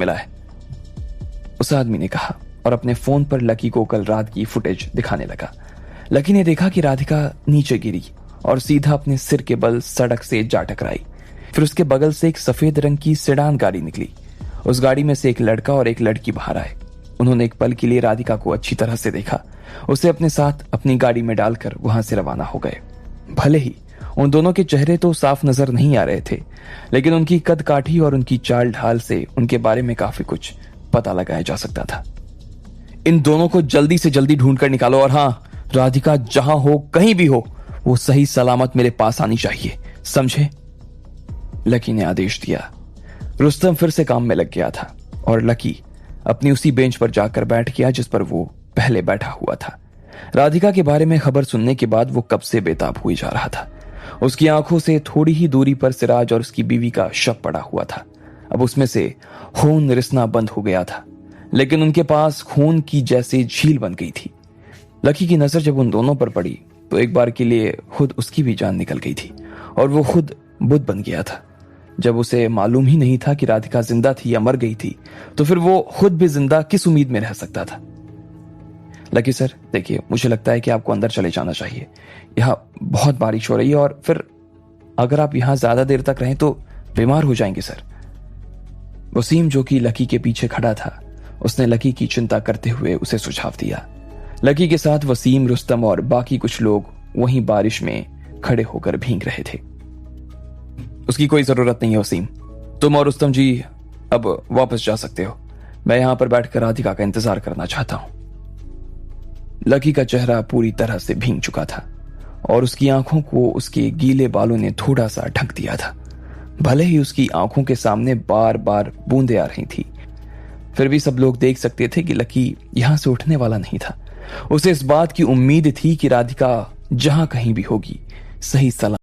मिला है, उस आदमी ने कहा और अपने फोन पर लकी को कल रात की फुटेज दिखाने लगा। लकी ने देखा कि राधिका नीचे गिरी और सीधा अपने सिर के बल सड़क से जा टकराई। फिर उसके बगल से एक सफेद रंग की सेडान गाड़ी निकली। उस गाड़ी में से एक लड़का और एक लड़की बाहर आए। उन्होंने एक पल के लिए राधिका को अच्छी तरह से देखा, उसे अपने साथ अपनी गाड़ी में डालकर वहां से रवाना हो गए। भले ही उन दोनों के चेहरे तो साफ नजर नहीं आ रहे थे, लेकिन उनकी कद काठी और उनकी चाल ढाल से उनके बारे में काफी कुछ पता लगाया जा सकता था। इन दोनों को जल्दी से जल्दी ढूंढ कर निकालो, और हाँ, राधिका जहां हो, कहीं भी हो, वो सही सलामत मेरे पास आनी चाहिए, समझे? लकी ने आदेश दिया। रुस्तम फिर से काम में लग गया था और लकी अपनी उसी बेंच पर जाकर बैठ गया जिस पर वो पहले बैठा हुआ था। राधिका के बारे में खबर सुनने के बाद वो कब से बेताब हुई जा रहा था। उसकी आंखों से थोड़ी ही दूरी पर सिराज और उसकी बीवी का शव पड़ा हुआ था। अब उसमें से खून रिसना बंद हो गया था, लेकिन उनके पास खून की जैसे झील बन गई थी। लकी की नजर जब उन दोनों पर पड़ी तो एक बार के लिए खुद उसकी भी जान निकल गई थी और वो खुद बुत बन गया था। जब उसे मालूम ही नहीं था कि राधिका जिंदा थी या मर गई थी, तो फिर वो खुद भी जिंदा किस उम्मीद में रह सकता था। लकी सर, देखिए, मुझे लगता है कि आपको अंदर चले जाना चाहिए। यहाँ बहुत बारिश हो रही है और फिर अगर आप यहाँ ज्यादा देर तक रहें तो बीमार हो जाएंगे सर। वसीम, जो कि लकी के पीछे खड़ा था, उसने लकी की चिंता करते हुए उसे सुझाव दिया। लकी के साथ वसीम, रुस्तम और बाकी कुछ लोग वहीं बारिश में खड़े होकर भीग रहे थे। उसकी कोई जरूरत नहीं है वसीम, तुम और रुस्तम जी अब वापस जा सकते हो। मैं यहां पर बैठकर राधिका का इंतजार करना चाहता हूं। लकी का चेहरा पूरी तरह से भीग चुका था और उसकी आंखों को उसके गीले बालों ने थोड़ा सा ढक दिया था। भले ही उसकी आंखों के सामने बार बार बूंदें आ रही थी, फिर भी सब लोग देख सकते थे कि लकी यहां से उठने वाला नहीं था। उसे इस बात की उम्मीद थी कि राधिका जहां कहीं भी होगी, सही सलामत